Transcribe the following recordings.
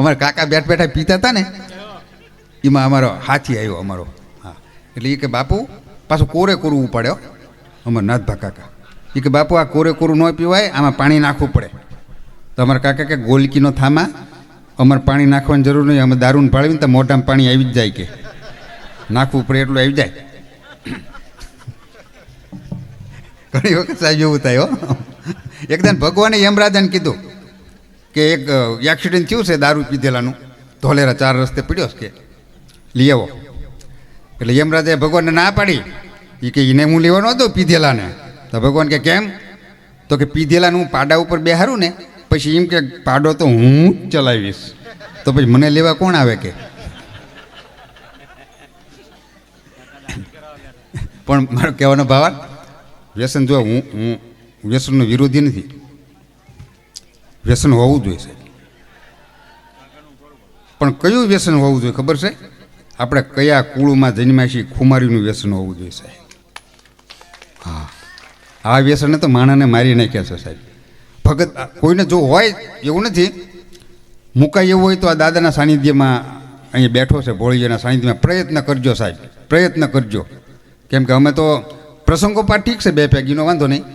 અમારા કાકા બેઠા પીતા હતા ને, એમાં અમારો હાથી આવ્યો અમારો. હા, એટલે એ કે બાપુ પાછું કોરે કોરું ઉપાડ્યો અમારા નાથભા કાકા. એ કે બાપુ આ કોરે કોરું ન પીવાય, આમાં પાણી નાખવું પડે. તો અમારા કાકા કે ગોલકીનો થામા, અમારે પાણી નાખવાની જરૂર નહીં, અમે દારૂને ભાળવીને તો મોઢામાં પાણી આવી જ જાય, કે નાખવું પડે એટલું આવી જાય. ઘણી વખત સાહેબ એવું થાય હો. એકદમ ભગવાને યમરાજાને કીધું કે એક એક્સિડન્ટ થયું છે દારૂ પીધેલાનું, ધોલેરા 4 રસ્તે પીડ્યો છે, કે લઈ આવો. એટલે યમરાજાએ ભગવાનને ના પાડી. એ કે એને હું લેવાનો હતો પીધેલાને. તો ભગવાન કે કેમ? તો કે પીધેલાનું હું પાડા ઉપર બેહારું ને પછી એમ કે પાડો તો હું જ ચલાવીશ, તો પછી મને લેવા કોણ આવે? કે પણ મારો કહેવાનો ભાવ, વ્યસન જો હું વ્યસનનો વિરોધી નથી, વ્યસન હોવું જોઈએ સાહેબ. પણ કયું વ્યસન હોવું જોઈએ ખબર છે? આપણે કયા કુળમાં જન્મ્યા છીએ ખુમારીનું વ્યસન હોવું જોઈએ સાહેબ. હા, આ વ્યસને તો માણસને મારી નાખ્યા છે સાહેબ. ભગત કોઈને જો હોય એવું નથી, મુકાય એવું હોય તો આ દાદાના સાનિધ્યમાં અહીંયા બેઠો છે, ભોળીજીના સાનિધ્યમાં પ્રયત્ન કરજો સાહેબ, પ્રયત્ન કરજો. કેમ કે અમે તો પ્રસંગોપાત ઠીક છે, 2 પેગીનો વાંધો નહીં.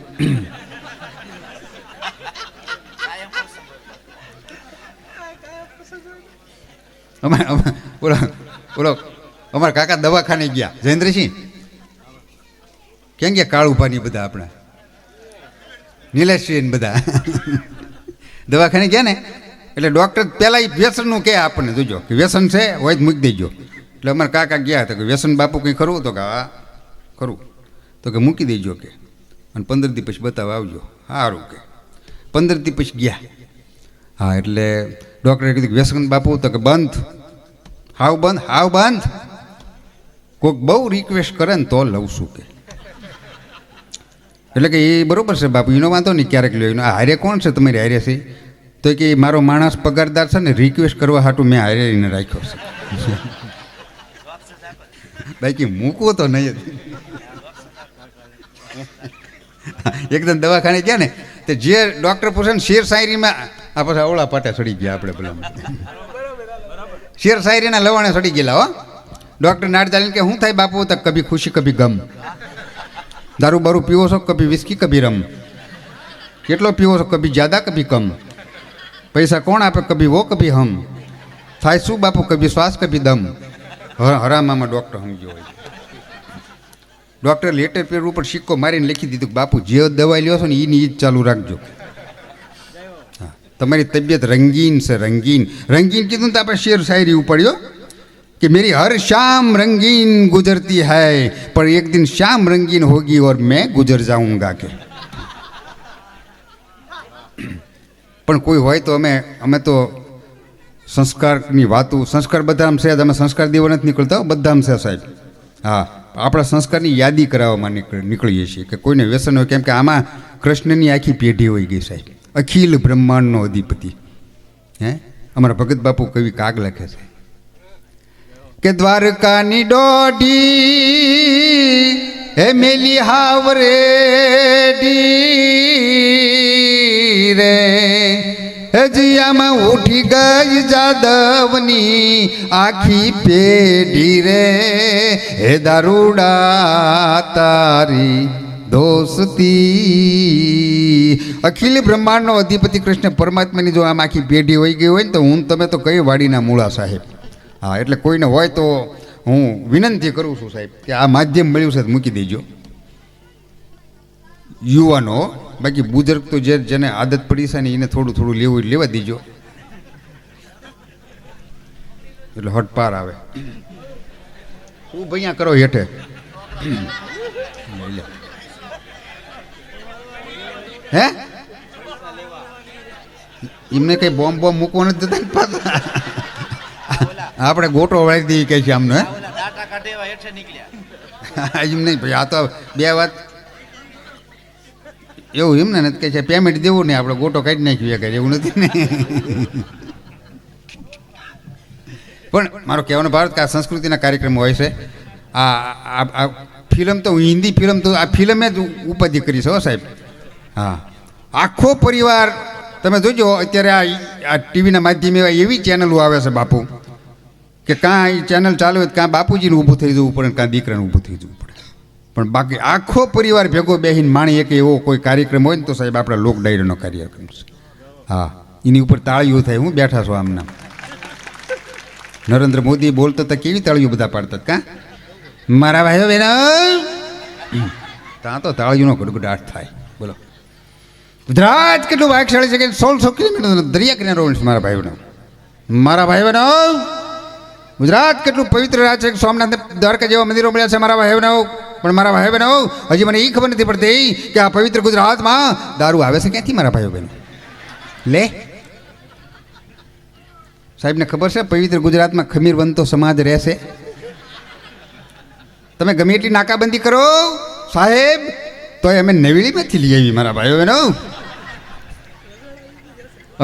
બોલો અમારા કાકા દવાખાને ગયા, જયેન્દ્રસિંહ ક્યાં ગયા? કાળુભાની બધા આપણા નિલેશસિંહ બધા દવાખાને ગયા ને. એટલે ડૉક્ટર પહેલાં એ વ્યસનનું કહે આપણને, જોજો કે વ્યસન છે હોય જ મૂકી દેજો. એટલે અમારા કાકા ગયા હતા કે વ્યસન બાપુ કંઈ ખરું? તો કે હા ખરું. તો કે મૂકી દેજો કે, અને 15 દી પછી બતાવવા આવજો. સારું કે 15 દી પછી ગયા. હા, એટલે ડૉક્ટરે કીધું વ્યસન બાપુ? તો કે બંધ, હાવ બંધ, હાવ બંધ. કોઈક બહુ રિક્વેસ્ટ કરે ને તો લઉં છું કે. એટલે કે એ બરાબર છે બાપુ, એનો વાંધો નહીં, ક્યારેક લ્યો. એનો હારે કોણ છે તમારી હારે છે? તો કે મારો માણસ પગારદાર છે ને, રિક્વેસ્ટ કરવા હાટું મેં હારે એને રાખ્યો છે. બાકી મૂકવો તો નહીં જ. એકદમ દવાખાને ગયા ને, તે જે ડૉક્ટર પૂછે ને શેર શાયરીમાં, આ પછી અવળા પાટા ચડી ગયા આપણે પેલા શેર શાયરીના લવાણે ચડી ગયેલા હો. ડૉક્ટર નાડ ચાલીને કે શું થાય બાપુ? તો કભી ખુશી કભી ગમ. દારૂ બારૂ પીવો છો? કભી વિસ્કી કભી રમ. કેટલો પીવો છો? કભી જ્યાદા કભી કમ. પૈસા કોણ આપે? કભી વો કભી હમ. થાય શું બાપુ? કભી શ્વાસ કભી દમ. હરામામાં ડૉક્ટર સમજ્યો હોય. ડૉક્ટર લેટર પેડ ઉપર સિક્કો મારીને લખી દીધું કે બાપુ જે દવા લ્યો છો ને એની જ ચાલુ રાખજો. હા, તમારી તબિયત રંગીન છે, રંગીન. રંગીન કીધું તો આપણે શેર શાયરી ઉપાડ્યો कि मेरी हर शाम रंगीन गुजरती है पर एक दिन शाम रंगीन होगी और मैं गुजर जाऊंगा के. પણ કોઈ હોય તો અમે તો સંસ્કારની વાતો, સંસ્કાર બધામાં છે, અમે સંસ્કાર દેવા નથી નીકળતા, બધામાં છે સાહેબ. હા, આપણા સંસ્કારની યાદી કરાવવામાં નીકળીએ છીએ કે કોઈને વ્યસન હોય. કેમ કે આમાં કૃષ્ણની આખી પેઢી હોઈ ગઈ સાહેબ, અખિલ બ્રહ્માંડનો અધિપતિ. અમારા ભગત બાપુ કવિ કાગ લખે છે કે દ્વારકાની દોઢી હે મેલી હાવરેડી રે હજીયામાં ઉઠી ગઈ જાદવની આખી પેઢી રે હે દારૂડા તારી દોસ્તી. અખિલ બ્રહ્માંડનો અધિપતિ કૃષ્ણ પરમાત્માની જો આમ આખી પેઢી હોઈ ગઈ હોય ને તો હું તમે તો કઈ વાડીના મૂળા સાહેબ. હા, એટલે કોઈને હોય તો હું વિનંતી કરું છું સાહેબ કે આ માધ્યમ મળ્યું છે તો મૂકી દેજો યુવાનો. બાકી બુઝુર્ગ તો જેને આદત પડી છે ને એને થોડું થોડું લેવું લેવા દીજો, એટલે હટપાર આવે. શું ભૈયા કરો હેઠે? હે એમને કઈ બોમ્બ બોમ્બ મૂકવો નથી જતા પાછા. આપણે ગોટો વાળી દઈએ કે છે આમને એમ નહીં ભાઈ. આ તો બે વાત એવું એમ ને નથી કહે છે પેમેન્ટ દેવું નહીં, આપણે ગોટો કાઢી નાખ્યું કે એવું નથી ને. પણ મારો કહેવાનો ભારત કે આ સંસ્કૃતિના કાર્યક્રમો હોય છે. આ ફિલ્મ તો હિન્દી ફિલ્મ તો આ ફિલ્મે જ ઉપાધિ કરી છે હો સાહેબ. હા, આખો પરિવાર તમે જોજો અત્યારે આ ટીવીના માધ્યમે એવી ચેનલો આવે છે બાપુ કે કાં એ ચેનલ ચાલુ હોય કાં બાપુજીને ઊભું થઈ જવું પડે કાં દીકરાને ઊભું થઈ જવું પડે, પણ બાકી આખો પરિવાર ભેગો બેસીને માણી એક એવો કોઈ કાર્યક્રમ હોય ને તો સાહેબ આપણા લોક ડાયરીનો કાર્યક્રમ છે. હા, એની ઉપર તાળીઓ થાય. હું બેઠા છો આમના. નરેન્દ્ર મોદી બોલતો તો કેવી તાળીઓ બધા પાડતા કાં મારા ભાઈઓ બહેનો, ત્યાં તો તાળીઓનો ગડગડાટ થાય. બોલો ગુજરાત કેટલું ભાગશાળી છે કે 1600 કિલોમીટર દરિયા કિનારો છે મારા ભાઈઓનો. મારા ભાઈ બહેનો, ગુજરાત કેટલું પવિત્ર રાજ્ય છે. સોમનાથ દ્વારકા જેવા મંદિરો મળ્યા છે મારા ભાઈ બહેનો. પણ મારા ભાઈ બહેનો હજી મને એ ખબર નથી પડતી કે આ પવિત્ર ગુજરાતમાં દારૂ આવે છે ક્યાંથી મારા ભાઈઓ બહેનો. લે સાહેબને ખબર છે પવિત્ર ગુજરાતમાં ખમીર બનતો સમાજ રહેશે. તમે ગમે એટલી નાકાબંધી કરો સાહેબ તો અમે નવેલીમાંથી લઈ આવી મારા ભાઈઓ બહેનો.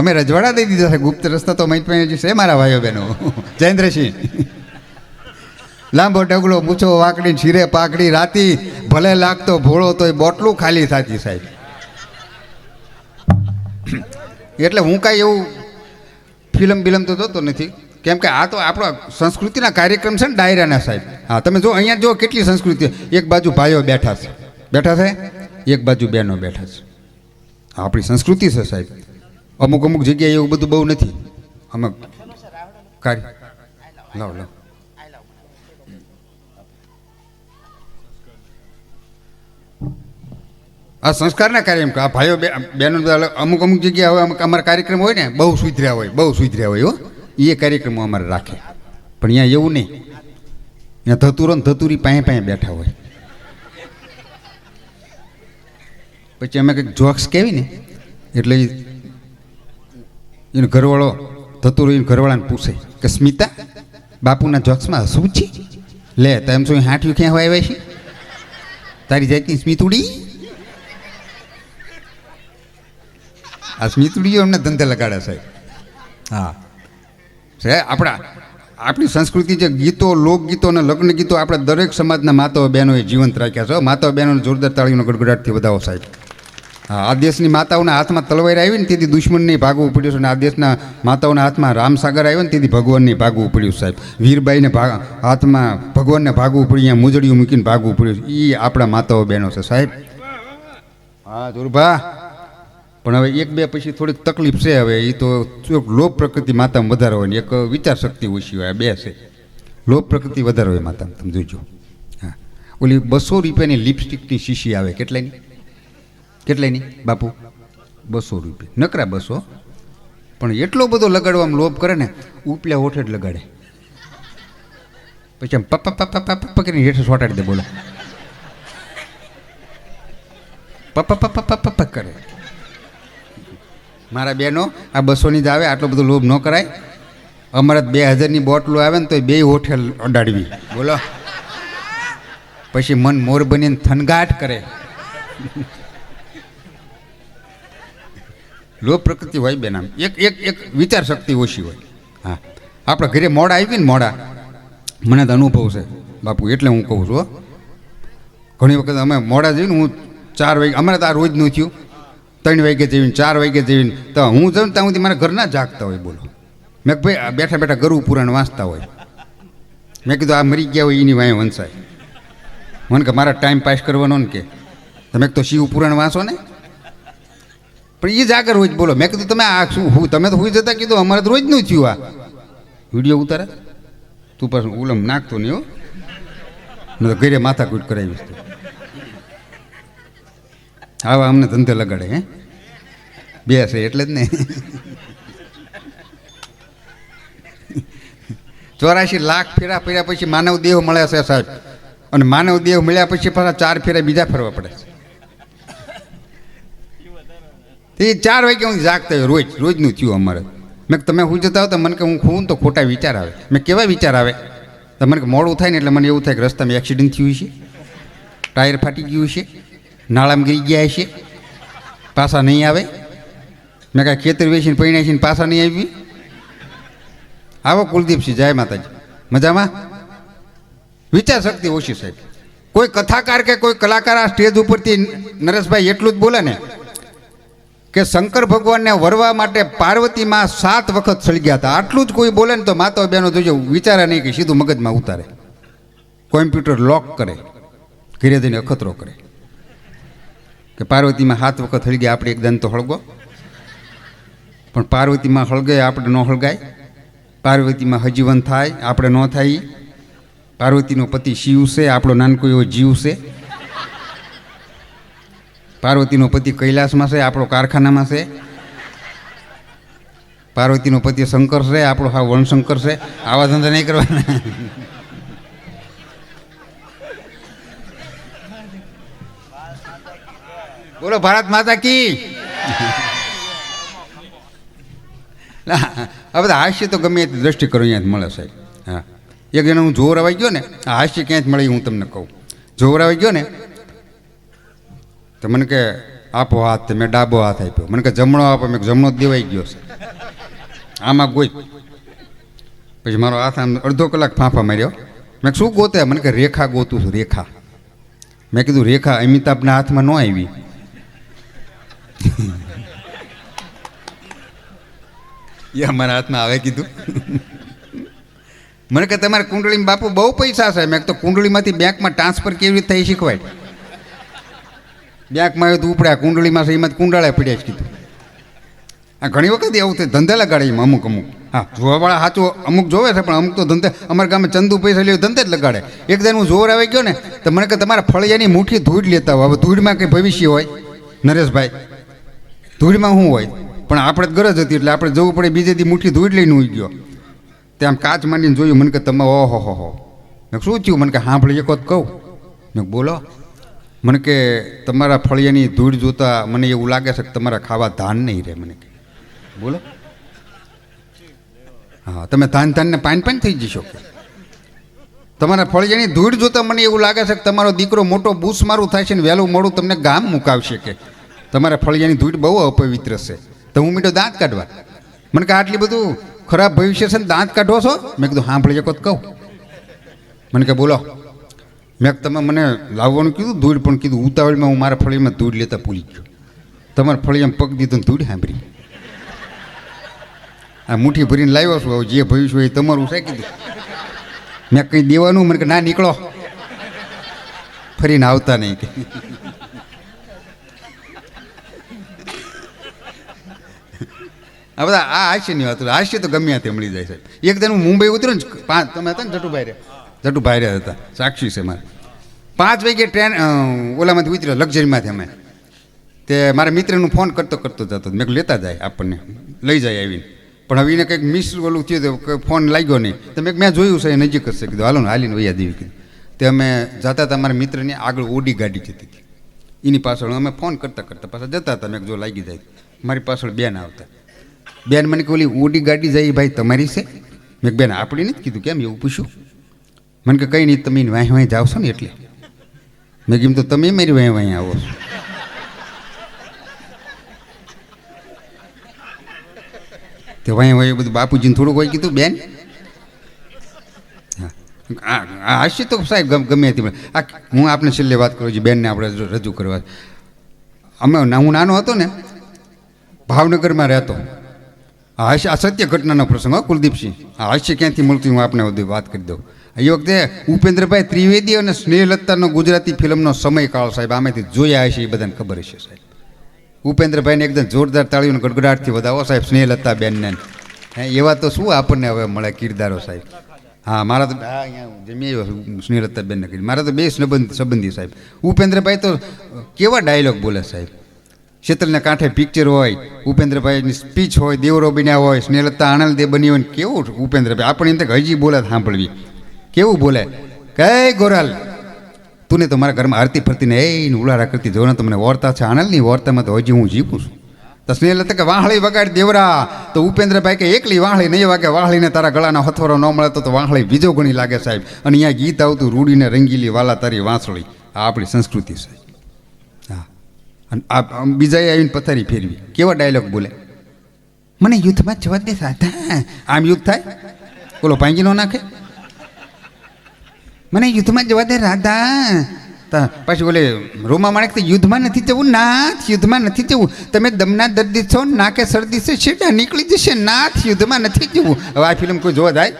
અમે રજવાડા દઈ દીધા છે. ગુપ્ત રસ્તા તો મહિત પાસે છે મારા ભાઈઓ બહેનો. જયેન્દ્રસિંહ લાંબો ડગલો મૂછો વાકડી છીરે પાકડી રાતી ભલે લાગતો ભોળો તોય બોટલું ખાલી થતી સાહેબ. એટલે હું કાંઈ એવું ફિલ્મ બિલમ તો જોતો નથી, કેમ કે આ તો આપણો સંસ્કૃતિના કાર્યક્રમ છે ને ડાયરાના સાહેબ. હા તમે જો અહીંયા જો કેટલી સંસ્કૃતિ, એક બાજુ ભાઈઓ બેઠા છે, એક બાજુ બહેનો બેઠા છે. આપણી સંસ્કૃતિ છે સાહેબ. અમુક અમુક જગ્યાએ એવું બધું બહુ નથી. અમુક કાર્ય લાવ લાવ આ સંસ્કારના કાર્યક્રમ આ ભાઈઓ બહેનો અમુક અમુક જગ્યાએ હવે અમારા કાર્યક્રમ હોય ને બહુ સુધર્યા હોય હો, એ કાર્યક્રમો અમારે રાખે. પણ અહીંયા એવું નહીં. અહીંયા ધતુરો ને ધતુરી પાસે બેઠા હોય. પછી અમે કંઈક જોક્સ કહેવી ને એટલે એનો ઘરવાળો ધતુરો એને ઘરવાળાને પૂછે કે સ્મિતા બાપુના જોક્સમાં હસવું છે? લે તો એમ શું હાંઠિયું ક્યાં આવ્યા છે તારી જાતની સ્મિતુડી? આ સ્મિતુડીઓ અમને ધંધે લગાડે સાહેબ. હા છે આપણી સંસ્કૃતિ જે ગીતો લોકગીતો અને લગ્ન ગીતો આપણે દરેક સમાજના માતાઓ બહેનોએ જીવંત રાખ્યા છે. માતાઓ બહેનોને જોરદાર તાળીઓનો ગડગડાટથી વધાવો સાહેબ. હા, આ દેશની માતાઓના હાથમાં તલવાર આવી ને તેથી દુશ્મનને ભાગવું પડ્યું છે, અને આ દેશના માતાઓના હાથમાં રામસાગર આવ્યો ને તેથી ભગવાનને ભાગવું પડ્યું સાહેબ. વીરબાઈને હાથમાં ભગવાનને ભાગવું પડ્યું, અહીંયા મુજડિયું મૂકીને ભાગવું પડ્યું. એ આપણા માતાઓ બહેનો છે સાહેબ. હા જોરભા, પણ હવે એક બે પછી થોડીક તકલીફ છે. હવે એ તો લોભ પ્રકૃતિ માતામાં વધારે હોય ને એક વિચાર શક્તિ ઓછી હોય. બે છે. લોભ પ્રકૃતિ વધારે હોય માતામાં. તમે જોજો. હા, ઓલી 200 રૂપિયાની લિપસ્ટિકની શીશી આવે. કેટલાની બાપુ? 200 રૂપિયા. નકરા 200. પણ એટલો બધો લગાડવામાં લોભ કરે ને ઉપલા હોઠે જ લગાડે. પછી આમ પપ્પા કરીને હેઠે સોટાડી દે. બોલો પપ્પા કરે. મારા બહેનો આ 200ની જ આવે. આટલો બધો લોભ ન કરાય. અમારે 2000ની બોટલો આવે ને તો 2 હોઠે અડાડવી. બોલો પછી મન મોર બનીને થનગાટ કરે. લોભ પ્રકૃતિ હોય બેન. આમ એક વિચાર શક્તિ ઓછી હોય. હા, આપણા ઘરે મોડા આવી ને મને તો અનુભવ છે બાપુ, એટલે હું કહું છું. ઘણી વખત અમે મોડા જઈને હું 4 વાગે, અમારે તો આ રોજનું થયું 3 વાગે જઈને 4 વાગે જઈને તો હું જાઉં ત્યાં સુધી મારા ઘરના જાગતા હોય. બોલો મેં ભાઈ બેઠા બેઠા ગરુ પુરાણ વાંચતા હોય. મેં કીધું આ મરી ગયા હોય એની વાંહે વંચાય. મને કે મારા ટાઈમ પાસ કરવાનો ને કે તમે તો શિવ પુરાણ વાંચો ને, પણ એ જ આગળ હોય. બોલો મેં કીધું તમે આ શું તમે તો હુઈ જતા. કીધું અમારે તો રોજનું થયું. આ વિડીયો ઉતારે તું પાછું ઉલમ નાખતો નહીં હો, તો ઘરે માથાકૂટ કરાવીશ તું. આવા અમને ધંધે લગાડે. હે બે છે એટલે જ ને. 84 લાખ ફેરા ફર્યા પછી માનવ દેહ મળે છે સાહેબ, અને માનવ દેહ મળ્યા પછી પાછા 4 ફેરા બીજા ફરવા પડે છે. એ 4 વાગે હું જાગતા હોય રોજનું થયું અમારે. મેં તમે હું જતા હો તો મને કે હું ખૂન તો ખોટા વિચાર આવે. મેં કેવા વિચાર આવે? તો મને કે મોડું થાય ને એટલે મને એવું થાય કે રસ્તામાં એક્સિડન્ટ થયું છે, ટાયર ફાટી ગયું છે, નાળામાં ગઈ ગયા છે, પાછા નહીં આવે. મેં કાંઈ ખેતર વેચીને પૈણા છે ને પાછા નહીં આવી. આવો કુલદીપસિંહ, જય માતાજી. મજામાં? વિચાર શક્તિ ઓછી સાહેબ. કોઈ કથાકાર કે કોઈ કલાકાર આ સ્ટેજ ઉપરથી નરેશભાઈ એટલું જ બોલે ને કે શંકર ભગવાનને વરવા માટે પાર્વતીમાં 7 વખત સળગ્યા હતા. આટલું જ કોઈ બોલે ને તો માતા બહેનો જોજો વિચારે નહીં કે સીધું મગજમાં ઉતારે, કોમ્પ્યુટર લોક કરે, ઘરે જઈને અખતરો કરે કે પાર્વતીમાં 7 વખત સળગ્યા, આપણે એક દન તો હળગો. પણ પાર્વતીમાં હળગે આપણે ન હળગાય, પાર્વતીમાં હજીવન થાય આપણે ન થાય. પાર્વતીનો પતિ શિવ છે, આપણો નાનકો એવો જીવ છે. પાર્વતીનો પતિ કૈલાસમાં છે, આપણો કારખાનામાં છે. પાર્વતીનો પતિ શંકર છે, આપણો હા વણશંકર છે. આવા ધંધા નહીં કરવાના. બોલો ભારત માતા કી. આ બધા હાસ્ય તો ગમે તે દ્રષ્ટિ કરો અહીંયા મળે સાહેબ. હા, એક જણા હું જોર આવી ગયો ને, આ હાસ્ય ક્યાંય મળે હું તમને કહું. જોર આવી ગયો ને તો મને કે આપો હાથ, મેં ડાબો હાથ આપ્યો. મને કે જમણો આપો, મેં જમણો જ દેવાઈ ગયો છે. આમાં કોઈ પછી મારો હાથ આમ અડધો કલાક ફાંફા માર્યો. મેં શું ગોતે? મને કે રેખા ગોતું છું, રેખા. મેં કીધું રેખા અમિતાભના હાથમાં ન આવી. એ અમારા હાથમાં આવે કીધું. મને કે તમારે કુંડળીમાં બાપુ બહુ પૈસા છે. મેં તો કુંડળીમાંથી બેંકમાં ટ્રાન્સફર કેવી રીતે થઈ શીખવાય. બેંકમાં આવ્યું તો ઉપડ્યા, કુંડળીમાં છે એમાં કુંડાળા પડ્યા જ કીધું. આ ઘણી વખત એવું થાય, ધંધે લગાડે એમાં અમુક. હા, જોવાવાળા સાચું અમુક જોવે છે, પણ અમુક તો ધંધે અમારા ગામે ચંદુ પૈસા લે ધંધે જ લગાડે. એક દિન હું જોર આવી ગયો ને તો મને કે તમારા ફળિયાની મુઠ્ઠી ધૂળ લેતા હોય. હવે ધૂળમાં કંઈ ભવિષ્ય હોય નરેશભાઈ? ધૂળમાં શું હોય? પણ આપણે જ ગરજ હતી એટલે આપણે જવું પડે. બીજે દી મુઠ્ઠી ધૂળ લઈને ઉઈ ગયો. તે આમ કાચ માંડીને જોયું. મને કે તમે ઓહો હો. મેં શું થયું? મને કે સાંભળી એક વખત કહું. મેં બોલો. મને કે તમારા ફળિયાની ધૂળ જોતા મને એવું લાગે છે કે તમારા ખાવા ધાન નહીં રહે. મને કે બોલો. હા, તમે ધાનને પાન થઈ જશો. તમારા ફળિયાની ધૂળ જોતા મને એવું લાગે છે કે તમારો દીકરો મોટો બૂસ મારું થાય છે ને વહેલું મોડું તમને ગામ મુકાવશે. કે તમારા ફળિયાની ધૂળ બહુ અપવિત્ર છે. તો હું મીઠો દાંત કાઢવા. મને કે આટલી બધું ખરાબ ભવિષ્ય છે ને દાંત કાઢો છો? મેં કીધું સાંભળી એક વખત કહું. મને કે બોલો. મેં તમે મને લાવવાનું કીધું ધૂળ, પણ કીધું ઉતાવળમાં હું મારા ફળિયામાં ધૂળ લેતા ભૂલી ગયો. તમારા ફળિયામાં પગ દીધો ને ધૂળ સાંભળી. આ મુઠ્ઠી ભરીને લાવ્યો છું, હવે જે ભવિષ્ય હોય એ તમારું છે કીધું. મેં કંઈ દેવાનું? મને કે ના, નીકળો, ફરીને આવતા નહીં. કે આ બધા આ હાસ્યની વાત. હાસ્ય તો ગમે ત્યાં મળી જાય છે. એક દિન હું મુંબઈ ઉતર્યો ને, તમે હતા ને જટુભાઈ રહ્યા હતા, સાક્ષી છે મારે. 5 વાગે ટ્રેન ઓલામાંથી ઉતર્યો, લક્ઝરીમાંથી. અમે તે મારા મિત્રનું ફોન કરતો જતો. મેં લેતા જાય, આપણને લઈ જાય આવીને. પણ હવે એને કંઈક મિસ ઓલું થયું તો ફોન લાગ્યો નહીં. તો મેં જોયું છે એ નજીક જ છે. કીધું હાલો ને, હાલીને વૈયા દેવી. કીધું તે અમે જતા હતા. મારા મિત્રની આગળ ઓડી ગાડી જતી હતી. એની પાછળ અમે ફોન કરતા પાછા જતા હતા. મેં જો લાગી જાય. મારી પાછળ બેન આવતા. બેન મને કે ઓલી ઓડી ગાડી જાય ભાઈ તમારી છે? મેં બેન આપણી નથી. કીધું કેમ એવું પૂછ્યું? મને કે કંઈ નહીં, તમે વાંહી જાવ છો ને એટલે. મેં કીધું તો તમે મારી વાંહી આવો છો. તે વાંહી બધું બાપુજીને થોડુંક હોય. કીધું બેન હા, હાસ્ય તો સાહેબ ગમે હતી. આ હું આપને છેલ્લે વાત કરું છું, બેનને આપણે રજૂ કરવા. હું નાનો હતો ને, ભાવનગરમાં રહેતો. હાસ્ય આ સત્ય ઘટનાનો પ્રસંગ. કુલદીપસિંહ, આ હાસ્ય ક્યાંથી મળતું હું આપને બધી વાત કરી દઉં. એ વખતે ઉપેન્દ્રભાઈ ત્રિવેદી અને સ્નેહલતાનો ગુજરાતી ફિલ્મનો સમયકાળ સાહેબ. આમાંથી જોયા હશે એ બધાને ખબર હશે સાહેબ. ઉપેન્દ્રભાઈને એકદમ જોરદાર તાળીઓને ગડગડાટથી વધાવો સાહેબ. સ્નેહલતા બેનને એવા તો શું આપણને હવે મળે કિરદારો સાહેબ. હા, મારા તો અહીંયા જમી સ્નેહલતા બેનને કરી. મારા તો બે સંબંધી સાહેબ. ઉપેન્દ્રભાઈ તો કેવા ડાયલોગ બોલે સાહેબ. શેતલને કાંઠે પિક્ચર હોય, ઉપેન્દ્રભાઈની સ્પીચ હોય, દેવરો બન્યા હોય, સ્નેહલતા આણંદે બની હોય. કેવું ઉપેન્દ્રભાઈ આપણે હજી બોલે સાંભળવી. કેવું બોલે, કઈ ગોરાલ તું તો મારા ઘરમાં હરતી ફરતીને એને ઉલારા કરતી જોને. તમને વોરતા છે આણંદની વોરતામાં તો હજી હું જીવું છું. તો સ્નેહલતા કે વાહળી વગાડી દેવરા. તો ઉપેન્દ્રભાઈ કે એકલી વાહળી નહીં વાગે. વાહળીને તારા ગળાનો હથોરો ન મળે તો વાહળી બીજો ગણી લાગે સાહેબ. અને અહીંયા ગીત આવતું, રૂડીને રંગીલી વાલા તારી વાંસળી. આ આપણી સંસ્કૃતિ સાહેબ. હા, અને આ બીજાએ આવીને પથારી ફેરવી. કેવા ડાયલોગ બોલે, મને યુદ્ધમાં જવા દે સાધા. આમ યુદ્ધ થાય? ઓલો ભાંગી ન નાખે? મને યુદ્ધમાં જવા દે રાધા. પાછી ઓલે રોમા માણેક તો યુદ્ધમાં નથી જવું, નાથ યુદ્ધમાં નથી જવું, તમે દમના દર્દી છો, નાકે શરદી છે, છેડા નીકળી જશે, નાથ યુદ્ધમાં નથી જવું. હવે આ ફિલ્મ કોઈ જોવા જાય?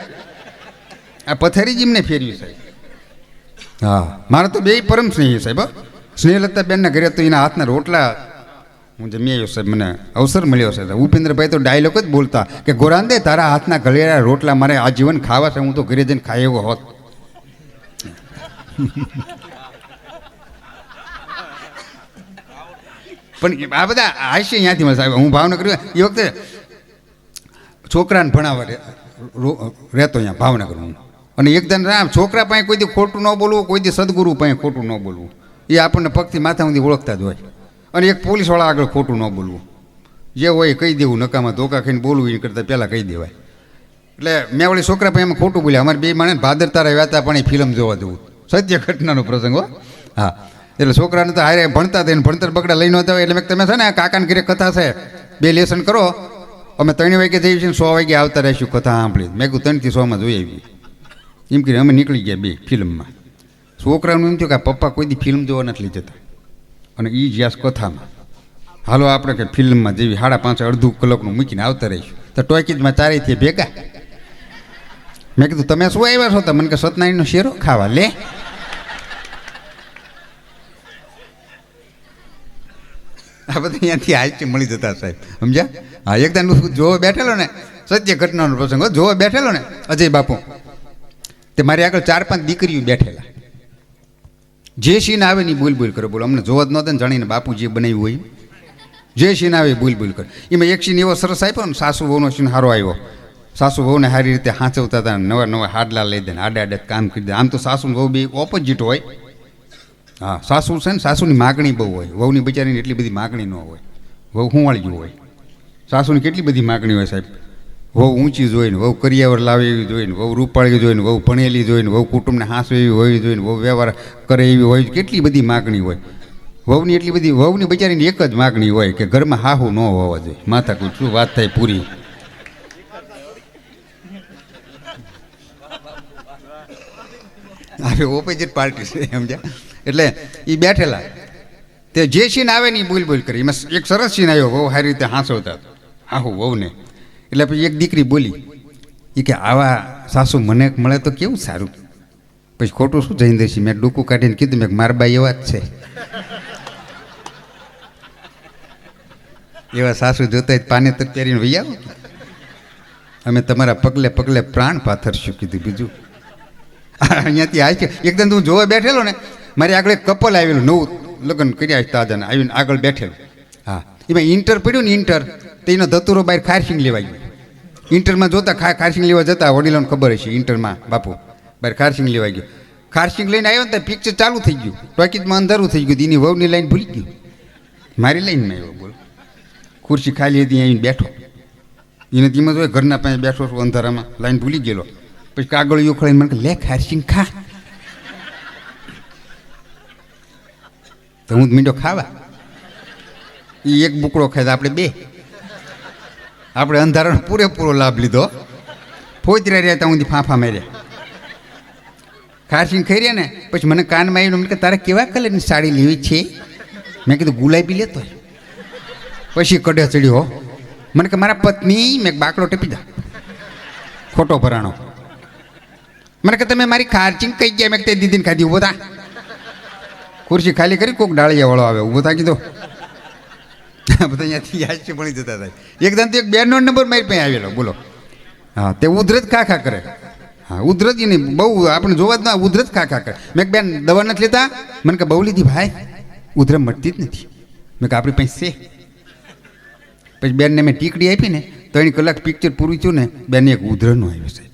આ પથારી જ એમને ફેરવી સાહેબ. હા, મારા તો બે પરમ સ્નેહી સાહેબ. સ્નેહલતા બેનના ઘરે તો એના હાથના રોટલા હું જમી આવ્યો સાહેબ, મને અવસર મળ્યો છે. ઉપેન્દ્રભાઈ તો ડાયલોગ જ બોલતા કે ગોરાંદે તારા હાથના ગળેલા રોટલા મારે આજીવન ખાવા છે, હું તો ઘરે જઈને ખાઈ એવો હોત. પણ આ બધા હાસ્ય અહીંયાથી મળે સાહેબ. હું ભાવનગર એ વખતે છોકરાને ભણાવવા રહેતો અહીંયા ભાવનગર હું. અને એકદમ છોકરા પાસે કોઈ દી ખોટું ન બોલવું, કોઈ દી સદગુરુ પાસે ખોટું ન બોલવું, એ આપણને પગથી માથા સુધી ઓળખતા જ હોય. અને એક પોલીસવાળા આગળ ખોટું ન બોલવું, જે હોય કહી દેવું, નકામાં ધોકા ખાઈને બોલવું એ કરતાં પહેલાં કહી દેવાય. એટલે મેં વળી છોકરા પાસે એમાં ખોટું બોલ્યા. અમારે બે માણે ભાદર તારા વ્યાતા પણ એ ફિલ્મ જોવા જવું, સત્ય ઘટનાનો પ્રસંગ હો. હા, એટલે છોકરાને તો હારે ભણતા થઈને ભણતર બગડા લઈને આવતા હોય. એટલે મેં તમે છે ને કાકાને ઘરે કથા છે, 2 લેસન કરો, અમે 3 વાગે જઈએ છીએ, 100 વાગે આવતા રહીશું કથા સાંભળી. મેં કહ્યું 3 થી 6 જોઈ આવી એમ કરીને અમે નીકળી ગયા 2 ફિલ્મમાં. છોકરાનું એમ થયું કે પપ્પા કોઈ દી ફિલ્મ જોવા નથી લઈ જતા, અને એ જ્યાં કથામાં હાલો આપણે કે ફિલ્મમાં જેવી 5:30 અડધું કલાકનું મૂકીને આવતા રહીશું. તો ટોકીજમાં 4 ભેગા. મેં કીધું તમે શું આવ્યા છો? તો મને કે સત્યનારાયણનો શેરો ખાવા. લે આ બધા અહીંયાથી હાઈટ મળી જતા સાહેબ, સમજ્યા? હા, એકદમ જોવા બેઠેલો ને, સત્ય ઘટનાનો પ્રસંગ જોવા બેઠેલો ને અજય બાપુ, તે મારી આગળ 4-5 દીકરીઓ બેઠેલા. જે સીન આવે ને બોલ બોલ કરે. બોલો, અમને જોવા જ નહોતા ને જાણીને બાપુ જે બનાવ્યું હોય જે સીન આવે બોલ બોલ કરે. એમાં એક સીન એવો સરસ આપ્યો ને, સાસુ વહુનો સીન સારો આવ્યો. સાસુ વહુને સારી રીતે હાંચવતા હતા, નવા હાડલા લઈ દે, આડે કામ કરી દે. આમ તો સાસુ વહુ બે ઓપોઝિટ હોય. હા, સાસુ છે ને સાસુની માગણી બહુ હોય, વહુની બિચારીની એટલી બધી માગણી ન હોય. વહુ હુંવાળી ગયું હોય, સાસુની કેટલી બધી માગણી હોય સાહેબ. વહુ ઊંચી જોઈને, વહુ કરિયાવર લાવે એવી જોઈને, વહુ રૂપાળી જોઈને, વહુ ભણેલી જોઈને, વહુ કુટુંબને હાંસો એવી હોવી જોઈને, વહુ વ્યવહાર કરે એવી હોય, કેટલી બધી માગણી હોય. વહુની એટલી બધી, વહુની બિચારીની એક જ માગણી હોય કે ઘરમાં હાહુ ન હોવા જોઈએ. માથા કોઈ શું વાત થાય પૂરી. હવે ઓપોઝિટ પાર્ટી છે, સમજ્યા? એટલે એ બેઠેલા, તે જે સીન આવે ને એ બોલ બોલ કરી. એમાં એક સરસ સીન આવ્યો, વહુ સારી રીતે હાંસવતા હાહુ વહુને. એટલે પછી એક દીકરી બોલી, એ કે આવા સાસુ મને મળે તો કેવું સારું. પછી ખોટું શું જઈને દઈશી, મેં ડૂકું કાઢીને કીધું, મેં મારા બાઈ એવા જ છે. એવા સાસુ જોતા જ પાને તર પહેરીને વહી આવો, અમે તમારા પગલે પગલે પ્રાણ પાથરશું કીધું. બીજું અહીંયાથી આ છે. એકદમ તું જોવા બેઠેલો ને, મારી આગળ એક કપલ આવેલું, નવું લગ્ન કર્યા તાજાને, આવીને આગળ બેઠેલું. હા, એમાં ઇન્ટર પડ્યું ને, ઇન્ટર તો એનો ધતુરો બહાર ખારસિંગ લેવા ગયો. ઇન્ટરમાં જોતા ખારસિંગ લેવા જતા, વડીલોને ખબર હશે ઇન્ટરમાં બાપુ બહાર ખારસિંગ લેવા ગયો. ખારસિંગ લઈને આવ્યો ને તો પિક્ચર ચાલુ થઈ ગયું, ટોકીજમાં અંધારું થઈ ગયું. એની વહુની લાઈન ભૂલી ગયું, મારી લાઈનમાં આવ્યો. બોલો, ખુરશી ખાલી હતી, આવીને બેઠો. એને તેમાં જો ઘરના પાસે બેઠો છું અંધારામાં, લાઈન ભૂલી ગયેલો. પછી કાગળિયો ખોલીને મને લે ખારસિંગ ખા. તો હું જ મીંડો ખાવા. એ એક બુકડો ખાય, આપણે 2. આપણે અંધારાનો પૂરેપૂરો લાભ લીધો. ફોતરા રહ્યા ત્યાં સુધી ફાંફા માર્યા. ખારસિંગ ખાઈ રહ્યા ને પછી મને કાનમાં આવીને મને કે તારે કેવા કલરની સાડી લેવી છે? મેં કીધું ગુલાબી લેતો. પછી કડે ચડ્યો, મને કે મારા પત્ની. મેં બાકડો ટેપી દા, ખોટો ભરાણો. મને કે તમે મારી ખારસિંગ કઈ ગયા? મેં તે દીદીને ખાધી. ઊભો થા, ખુરશી ખાલી કરી, કોઈક ડાળિયાવાળો આવે, ઊભો થા કીધો. બધા અહીંયાથી યાદ ભણી જતા હતા. એકદમ તો એક 2નો નંબર મારી પાસે આવેલો. બોલો, હા, તે ઉધરત ખા કરે. હા, ઉધરત નહીં બહુ આપણે જોવા જ ના, ઉધરત ખા કરે. મેં બેન દવા નથી લેતા? મને કે બહુ લીધી ભાઈ, ઉધરત મટતી જ નથી. મેં કે આપણી પાસે છે. પછી બેનને મેં ટીકડી આપી ને, 3 કલાક પિક્ચર પૂરું થયું ને, બેન એક ઉધરનો આવ્યો સાહેબ.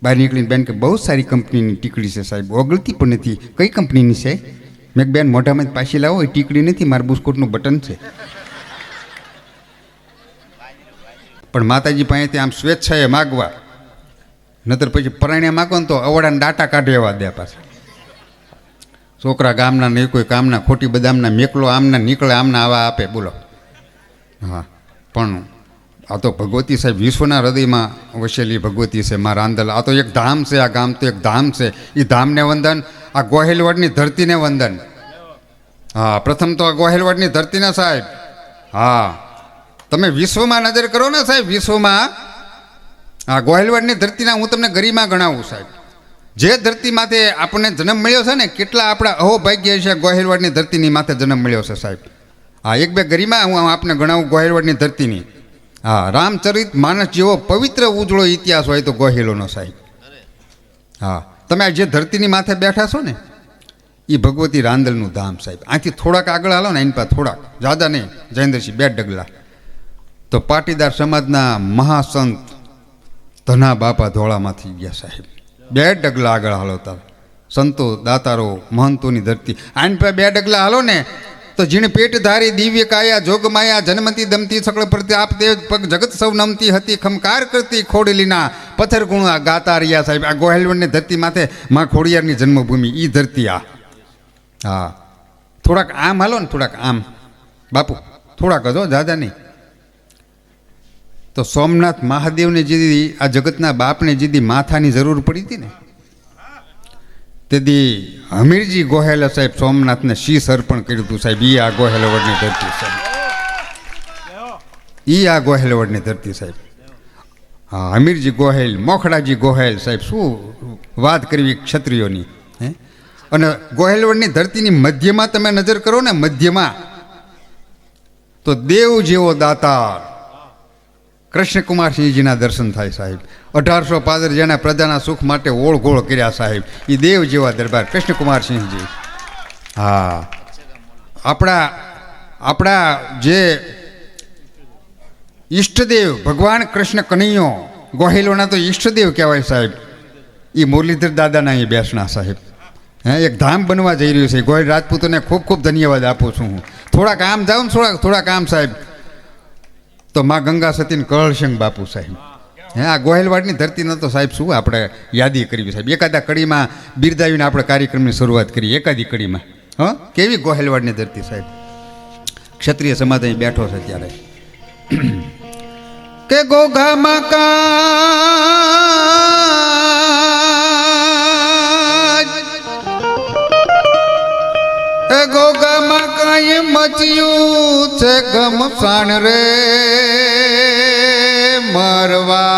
બહાર નીકળીને બેન કે બહુ સારી કંપનીની ટીકડી છે સાહેબ, ઓગળતી પણ નથી. કઈ કંપનીની છે? મેં બેન મોઢામાં જ પાછી લાવો, એ ટીકડી નથી, મારા બુસ્કોટનું બટન છે. પણ માતાજી પાસેથી આમ સ્વેચ્છાએ માગવા, નતર પછી પરાણે માગો ને તો અવડાને ડાટા કાઢે એવા દે પાછા. છોકરા ગામના નહીં કોઈ કામના, ખોટી બદામના મેકલો આમના નીકળે, આમના આવા આપે. બોલો, હા. પણ આ તો ભગવતી સાહેબ વિશ્વના હૃદયમાં વસેલી ભગવતી છે, મારા આંદલ. આ તો એક ધામ છે, આ ગામ તો એક ધામ છે. એ ધામને વંદન આ ગોહિલવાડની ધરતીને વંદન. હા, પ્રથમ તો આ ગોહિલવાડની ધરતીને સાહેબ. હા, તમે વિશ્વમાં નજર કરો ને સાહેબ, વિશ્વમાં આ ગોહિલવાડની ધરતીના હું તમને ગરિમા ગણાવું સાહેબ. જે ધરતી માથે આપણને જન્મ મળ્યો છે ને, કેટલા આપણા અહોભાગ્ય છે ગોહિલવાડની ધરતીની માથે જન્મ મળ્યો છે સાહેબ. હા, એક બે ગરિમા હું આપને ગણાવું ગોહિલવાડની ધરતીની. હા, રામચરિત માનસ જેવો પવિત્ર ઉજળો ઇતિહાસ હોય તો ગોહિલોનો સાહેબ. હા, તમે આ જે ધરતીની માથે બેઠા છો ને, એ ભગવતી રાંદલનું ધામ સાહેબ. આથી થોડાક આગળ હાલો ને, એની પાસે થોડાક, જ્યાદા નહીં, જયેન્દ્રસિંહ 2 ડગલા, તો પાટીદાર સમાજના મહાસંત ધના બાપા ધોળામાંથી ગયા સાહેબ. 2 ડગલા આગળ હાલો તાર, સંતો દાતારો મહંતોની ધરતી. આની પાસે 2 ડગલા હાલો ને તો જીણ પેટ ધારી દિવ્ય કાયા જોગમાયા જન્મતી દમતી સકળ પ્રત્યે આપ દેવ પગ જગત સૌ નમતી હતી ખમકાર કરતી ખોડલીના પથ્થર ગુણ ગાતા રહ્યા સાહેબ. આ ગોહિલવાડની ધરતી માથે માં ખોડિયારની જન્મભૂમિ, એ ધરતી આ. હા, થોડાક આમ હાલો ને, થોડાક આમ બાપુ, થોડાક હજો, દાદા નહીં. તો સોમનાથ મહાદેવને જેથી આ જગતના બાપને જેથી માથાની જરૂર પડી હતી ને, તેથી હમીરજી ગોહેલે સાહેબ સોમનાથને શીશ અર્પણ કર્યું હતું સાહેબ. એ આ ગોહેલવાડની ધરતી સાહેબ, એ આ ગોહેલવાડની ધરતી સાહેબ. હા, હમીરજી ગોહેલ, મોખડાજી ગોહેલ સાહેબ, શું વાત કરવી ક્ષત્રિયોની. હે, અને ગોહેલવાડની ધરતીની મધ્યમાં તમે નજર કરો ને, મધ્યમાં તો દેવ જેવો દાતાર કૃષ્ણકુમારસિંહજીના દર્શન થાય સાહેબ. 1800 પાદર જેના પ્રજાના સુખ માટે ઓળઘોળ કર્યા સાહેબ, એ દેવ જેવા દરબાર કૃષ્ણકુમારસિંહજી. હા, આપણા જે ઈષ્ટદેવ ભગવાન કૃષ્ણ કનૈયો ગોહિલોના તો ઈષ્ટદેવ કહેવાય સાહેબ. એ મુરલીધર દાદાના અહીં બેસના સાહેબ. હે, એક ધામ બનવા જઈ રહ્યું છે. ગોહિલ રાજપૂતોને ખૂબ ખૂબ ધન્યવાદ આપું છું હું. થોડાક આમ જાઉં ને, થોડાક આમ સાહેબ, તો માં ગંગા સતીન કળશંગ બાપુ સાહેબ. હે, આ ગોહિલવાડની ધરતીનો તો સાહેબ શું આપણે યાદી કરવી સાહેબ. એકાદા કડીમાં બિરદાવીને આપણે કાર્યક્રમની શરૂઆત કરીએ, એકાદી કડીમાં. હા, કેવી ગોહિલવાડની ધરતી સાહેબ. ક્ષત્રિય સમાજ અહીં બેઠો છે ત્યારે કે ગોગા મકા ગોગામાં કાંઈ મચ્યું છે ગમસાણ રે મરવા.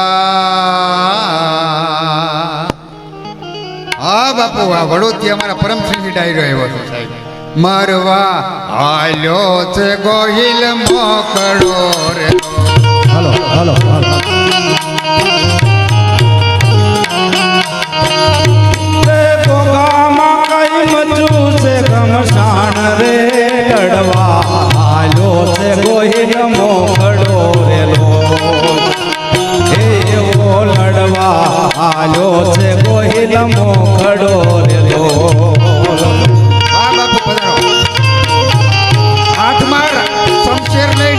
હા બાપુ, આ વડોદરી અમારા પરમસિંહજી ડાયરો આવ્યો છે સાહેબ. મરવા હાલ્યો છે ગોહિલ મોકળો રે. હાલો હાલો હાલો. ગમસાણ રે અડવા હાલ્યો છે ગોહિલ મોખડો રેલો. એવો લડવા હાલ્યો છે ગોહિલ મોખડો રેલો. હા બાપુ, પધારો. હાથમાં શમશેર લઈ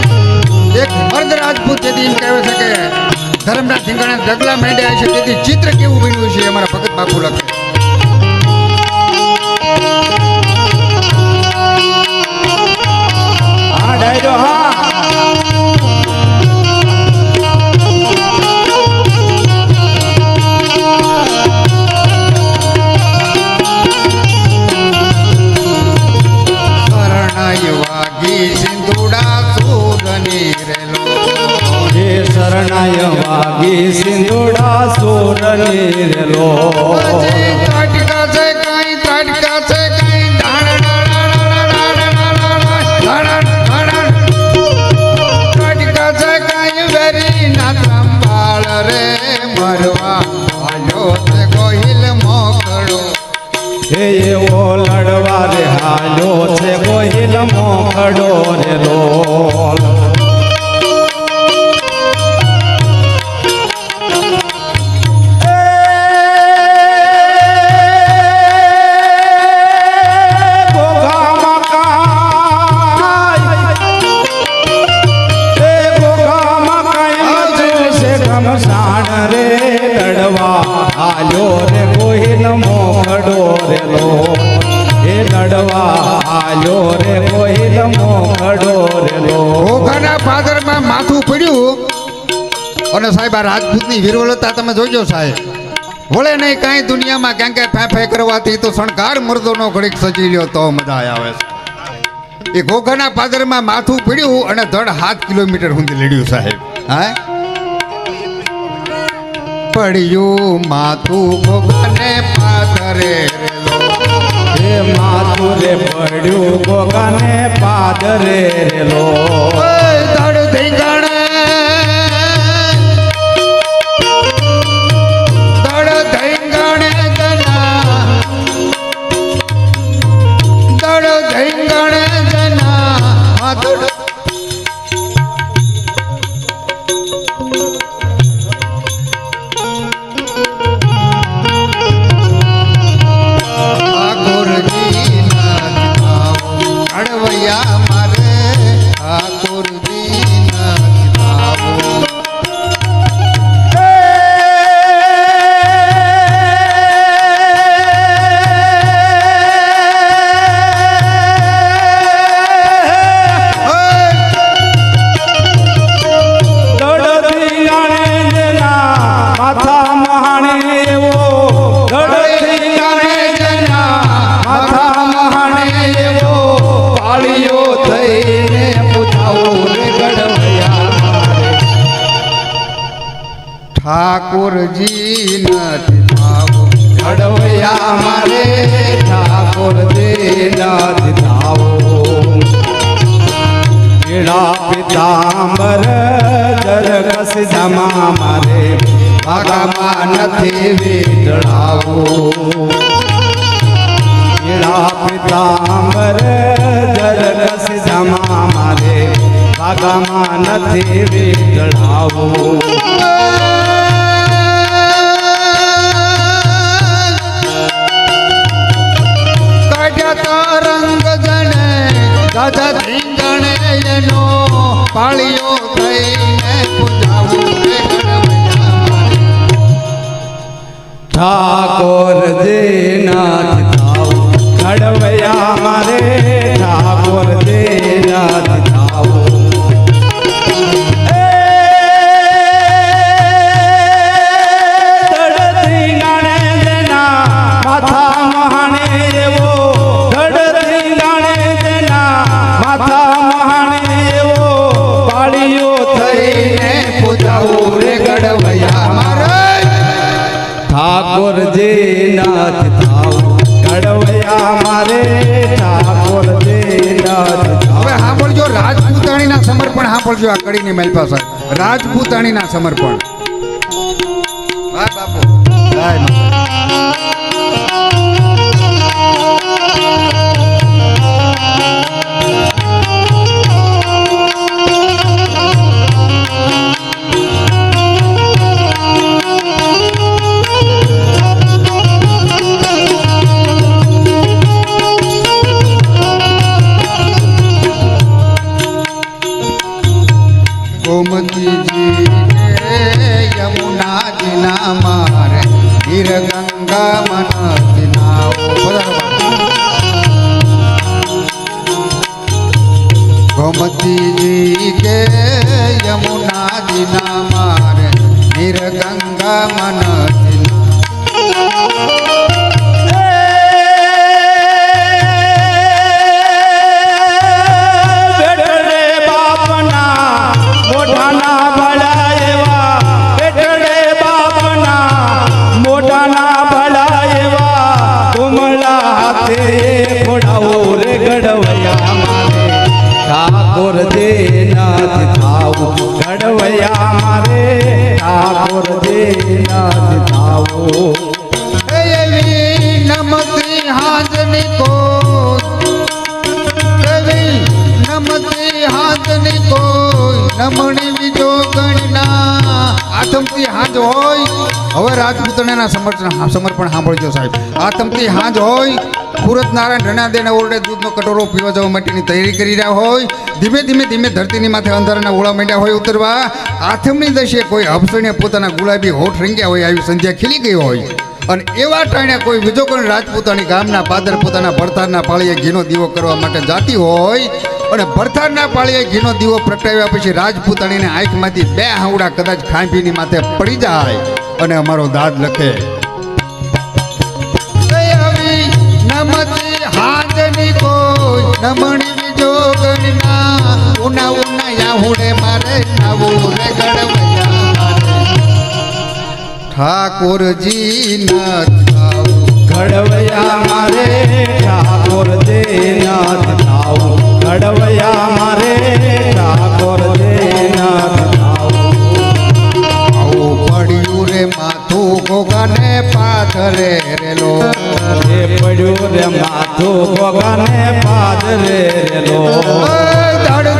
એક મર્દ રાજપૂત તેથી કહે છે કે ધર્મના ધીંગાણા ઢગલા માંડ્યા છે, તેથી ચિત્ર કેવું બન્યું છે અમારા ભગત બાપુ લખે. ડાયરો હા શરણાઈ વાગી સિંધુડા સુરની રેલો. હે શરણાય વાગી સિંધુડા સુરની રેલો. ત્રાટકા છે કાંઈ, ત્રાટકા છે કાંઈ, મરવા હાલ્યો છે ગોહિલ મોકળો. હે એવો લડવા રે હાલ્યો છે ગોહિલ મોખડો રે લોલ. હાલ્યો રે ગોહિલ મોખડો રેલો. હે લડવા હાલ્યો રે ગોહિલ મોખડો રેલો. ઘોઘાના પાદરમાં માથું પડ્યું અને સાહેબ આ રાજપૂતની વીરવલતા તમે જોજો સાહેબ. વળે નહીં કાંઈ દુનિયામાં ક્યાં ક્યાં ફે ફે કરવાથી તો શણગાર મર્દોનો ઘડીક સજી લ્યો તો મજા આવે છે. એ ઘોઘાના પાદરમાં માથું પીડ્યું અને ધડ 7 કિલોમીટર સુધી લડ્યું સાહેબ. હા પડ્યું માથું ઘોઘાને પાદરે એ માથું રે પડ્યું ગોગાને પાદરે રેલો ધડ ધીંગાણે ઠાકોરજી નથી થાવો ઘડવૈયા મારે ઠાકોરજી નથી થાવો પીળા પિતાંબર જરગસ જમા મારે ભાગામાં નથી વીટળાવો પીળા પિતાંબર જરગસ જમા મારે ભાગામાં નથી વીટળાવો દાદા ધીંગણે એનો પાળીઓ થઈને પૂજાવું રે ઠાકોરજી નાથ થાવો ઘડવૈયા મારે ઠાકોરજી નાથ થાવો ઠાકોરજી નાથ થાવ ઘડવૈયા મારે ઠાકોરજી નાથ થાવ. હવે સાંભળજો રાજપૂતાણીના સમર્પણ સાંભળજો આ કડીની મારી પાસે રાજપૂતાણીના સમર્પણ. વાહ બાપુ જય गोमतीजी यमुना जिना मारे वीर गंगा मन जिनाओ गोमतीजी के यमुना जिना मारे वीर गंगा मन ઠાકોરજી નાથ થાવો ઘડવૈયા મારે ઠાકોરજી નાથ થાવો એવી નમતી હાજની કો એવી નમતી હાજની કો નમણી બીજો ગણના આથમતી હાજ હોય. હવે રાજપૂતાણીના સમર્પણ સાંભળજો સાહેબ. આથમતી હાજ હોય સુરત નારાયણ રણાદેને ઓરડે દૂધનો કટોરો પીવા જવા માટેની તૈયારી કરી રહ્યા હોય. ધીમે ધીમે ધીમે ધરતીની માથે અંધારાના ઓળા માંડ્યા હોય ઉતરવા. આથમની દશે કોઈ હબસણે પોતાના ગુલાબી હોઠ રંગ્યા હોય આવી સંધ્યા ખીલી ગઈ હોય અને એવા ટાણે કોઈ બીજો કોઈ રાજપૂતાની ગામના પાદર પોતાના ભરથારના પાળીએ ઘીનો દીવો કરવા માટે જાતી હોય અને ભરથારના પાળીએ ઘીનો દીવો પ્રગટાવ્યા પછી રાજપૂતાણીને આંખમાંથી 2 હાવડા કદાચ ખાંભીની માથે પડી જાય અને અમારો દાદ લખે નમણી બીજો ગણના ઉના ઉના યાહુડે મારે નાવું રે ગડવૈયા મારે ઠાકોરજી નાથ થાવું ઘડવૈયા મારે ઠાકોર દેનાથ થાવું ઘડવૈયા મારે ઠાકોર દેનાથ થાવું આવું પડ્યું રે માથું ગોગાને પાથરે રેલો એ પડ્યું રે માથું ભગવાને પાદરે રેલો ધડ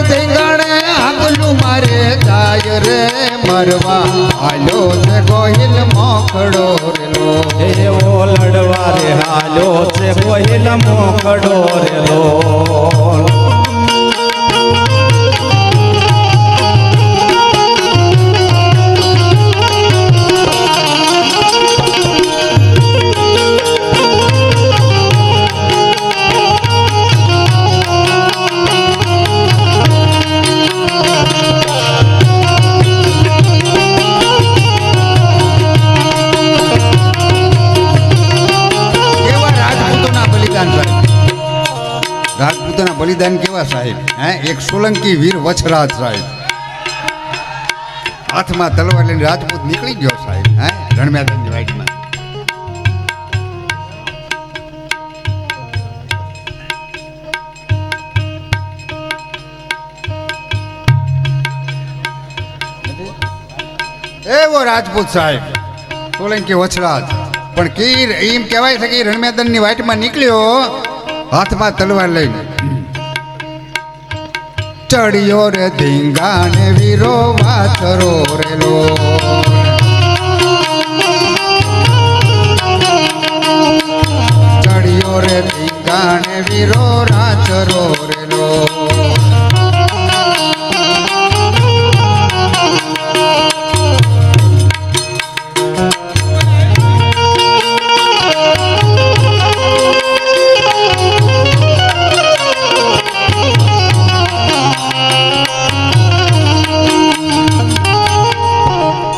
થઈ ગણે આગલું મારે જાય રે મરવા હાલ્યો છે ગોહિલ મોકડો રેલો એવો લડવા રે હાલ્યો છે ગોહિલ મોકડો રેલો રાજપૂતોના બલિદાન કેવા સાહેબ હે એક સોલંકી વીર વછરાજ સાહેબ હાથમાં તલવાર લઈને રાજપૂત નીકળી ગયો સાહેબ હે રણમેદાનની વાઇટમાં એવો રાજપૂત સાહેબ સોલંકી વછરાજ પણ કીર એમ કહેવાય છે કે રણમેદાનની વાઇટમાં નીકળ્યો હાથમાં તલવાર લઈને ચડિયો રે ધીંગાને વીરો વાચરો રેલો ચડિયો રે ધીંગાને વીરો રાચરો રેલો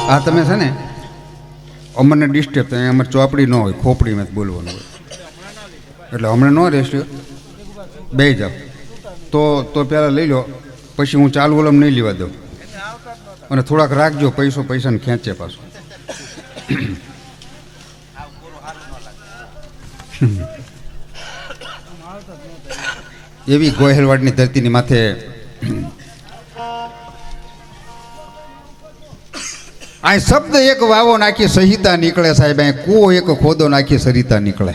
આ તમે છે ને અમને ડિસ્ટર્બ થાય અમારે ચોપડી ન હોય ખોપડીમાં જ બોલવાનું હોય એટલે હમણાં ન રહેશે બે જાવ તો પહેલાં લઈ લો પછી હું ચાલુ ઓલમ નહીં લેવા દઉં અને થોડાક રાખજો પૈસાને ખેંચે પાછું એવી ગોહેલવાડની ધરતીની માથે આ શબ્દ એક વાવો નાખી સહિતા નીકળે સાહેબ અહીં કૂવો એક ખોદો નાખી સરિતા નીકળે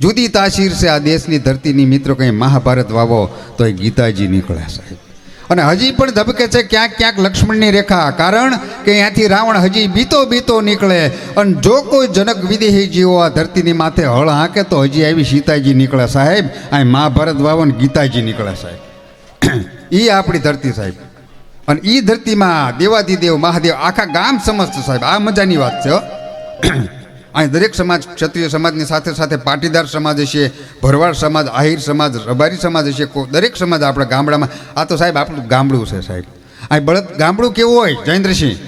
જુદી તાસીર છે આ દેશની ધરતીની મિત્રો કંઈ મહાભારત વાવો તો એ ગીતાજી નીકળે સાહેબ અને હજી પણ ધબકે છે ક્યાંક ક્યાંક લક્ષ્મણની રેખા કારણ કે અહીંયાથી રાવણ હજી બીતો નીકળે અને જો કોઈ જનક વિદેહી જેવો આ ધરતીની માથે હળ હાંકે તો હજી આવી સીતાજી નીકળે સાહેબ અહીં મહાભારત વાવો ને ગીતાજી નીકળે સાહેબ એ આપણી ધરતી સાહેબ અને એ ધરતીમાં દેવાધિદેવ મહાદેવ આખા ગામ સમસ્ત સાહેબ આ મજાની વાત છે અહીં દરેક સમાજ ક્ષત્રિય સમાજની સાથે સાથે પાટીદાર સમાજ હશે ભરવાડ સમાજ આહિર સમાજ રબારી સમાજ હશે દરેક સમાજ આપણા ગામડામાં આ તો સાહેબ આપણું ગામડું છે સાહેબ અહીં બળદ ગામડું કેવું હોય જયેન્દ્રસિંહ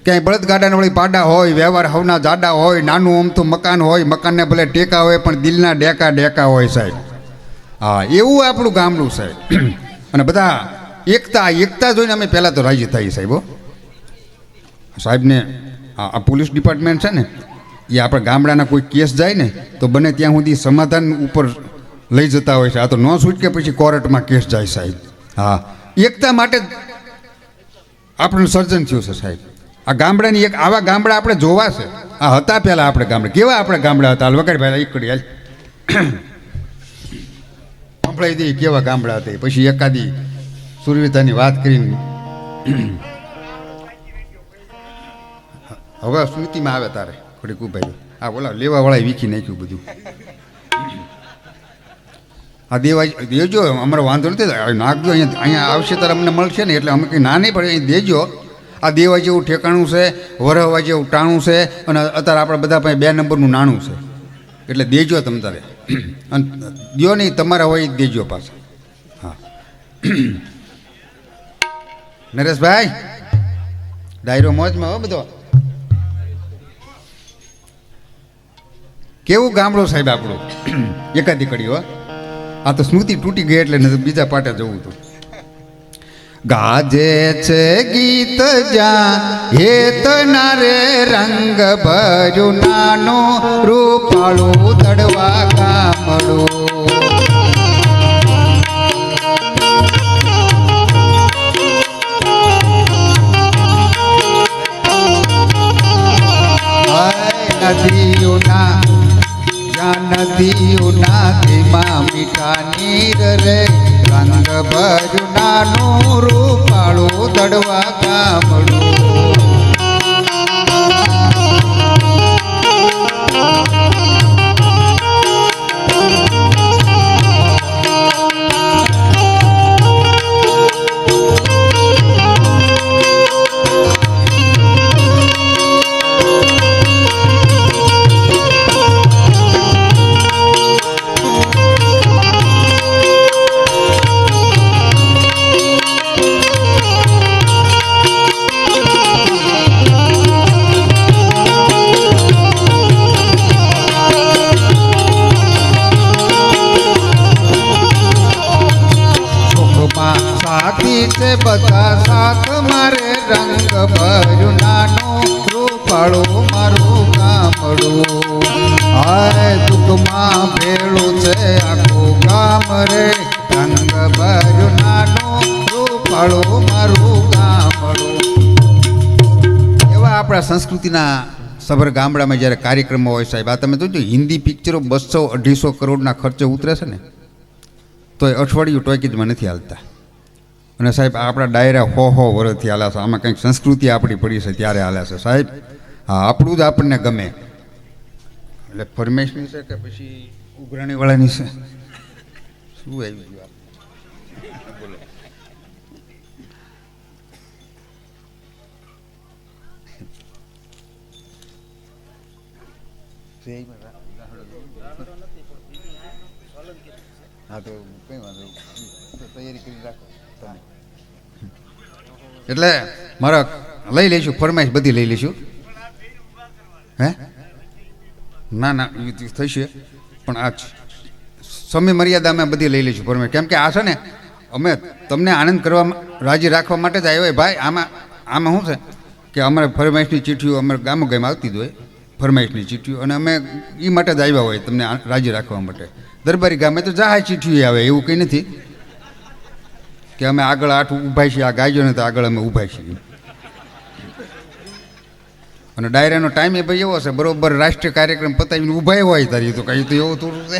કે અહીં બળદગાડાના વળી પાડા હોય વ્યવહાર હવના જાડા હોય નાનું અમથું મકાન હોય મકાનને ભલે ટેકા હોય પણ દિલના ડેકા હોય સાહેબ હા એવું આપણું ગામડું સાહેબ અને બધા એકતા જોઈને અમે પહેલાં તો રાજી થઈએ સાહેબો સાહેબને આ પોલીસ ડિપાર્ટમેન્ટ છે ને એ આપણા ગામડાના કોઈ કેસ જાય ને તો બને ત્યાં સુધી સમાધાન ઉપર લઈ જતા હોય છે આ તો ન છૂટકે પછી કોર્ટમાં કેસ જાય સાહેબ હા એકતા માટે આપણું સર્જન થયું છે સાહેબ આ ગામડાની એક આવા ગામડા આપણે જોવા છે આ હતા પહેલાં આપણે ગામડા કેવા આપણે ગામડા હતા વગર ભાઈ એકડી હાલ સંભળાઈ દઈએ કેવા ગામડા હતા પછી એકાદી સુરવીતાની વાત કરીને હવે સ્મૃતિમાં આવે તારે થોડીક ઉભાઈ આ બોલા લેવા વાળા વીખી નાખ્યું બધું આ દેજો અમારો વાંધો નથી નાખજો અહીંયા આવશે ત્યારે અમને મળશે ને એટલે અમે કંઈ ના નહીં પડે અહીં દેજો આ દેવા જેવું ઠેકાણું છે વરહવા જેવું ટાણું છે અને અત્યારે આપણા બધા પાસે 2 નંબરનું નાણું છે એટલે દેજો તમ તારે અને દો નહીં તમારા હોય દેજો પાછા હા નરેશભાઈ ડાયરો મોજમાં હો બધો કેવું ગામડું સાહેબ આપણું. એકાદી કડી હો. આ તો સ્મૃતિ તૂટી ગઈ એટલે નથી બીજા પાટે જવું હતું. ગાજે છે ગીત જ્યાં હેત નારે રંગ ભર્યું નાનું રૂપાળું તડવા ગામડું. નદીઓના જ્યાં નદીઓના તેમાં મીઠા નીર રે રંગ ભર્યું નાનું રૂપાળું દડવા ગામડું. છે બધા સાથ મારે રંગ ભર્યું નાનું રૂપાળું મારું ગામડું. હાય દુઃખમાં ભેળું છે આખું ગામ રે રંગ ભર્યું નાનું રૂપાળું મારું ગામડું. એવા આપણા સંસ્કૃતિના સભર ગામડામાં જ્યારે કાર્યક્રમો હોય સાહેબ, આ તમે જોજો હિન્દી પિક્ચરો 200-250 કરોડના ખર્ચે ઉતરે છે ને તો એ અઠવાડિયું ટોકીજમાં નથી હાલતા. અને સાહેબ આપણા ડાયરા 100 વર્ષથી હાલ્યા છે. આમાં કંઈક સંસ્કૃતિ આપણી પડી છે ત્યારે હાલ્યા છે સાહેબ. હા, આપણું જ આપણને ગમે. એટલે ફરમેશની છે કે પછી ઉઘરાણીવાળાની છે? શું આવી ગયું બોલો. હા તો કઈ વાંધો તૈયારી કરી રાખો. એટલે મારા લઈ લઈશું ફરમાઈશ બધી લઈ લઈશું. હે ના ના થશે પણ આ સમય મર્યાદા અમે બધી લઈ લઈશું ફરમાઈશ. કેમ કે આ છે ને અમે તમને આનંદ કરવા રાજી રાખવા માટે જ આવ્યો ભાઈ. આમાં શું છે કે અમારે ફરમાઈશની ચીઠીઓ અમારે ગામો ગામ આવતી જ હોય ફરમાઈશની ચીઠીઓ, અને અમે એ માટે જ આવ્યા હોય તમને રાજી રાખવા માટે. દરબારી ગામે તો જાહેર ચીઠીઓ આવે એવું કંઈ નથી કે અમે આગળ આઠ ઊભા છીએ, આ ગાયજો ને તો આગળ અમે ઊભા છીએ. અને ડાયરાનો ટાઈમ એ ભાઈ એવો છે બરોબર રાષ્ટ્રીય કાર્યક્રમ પતાવીને ઊભા હોય તારી તો કઈ તો એવું થોડું છે.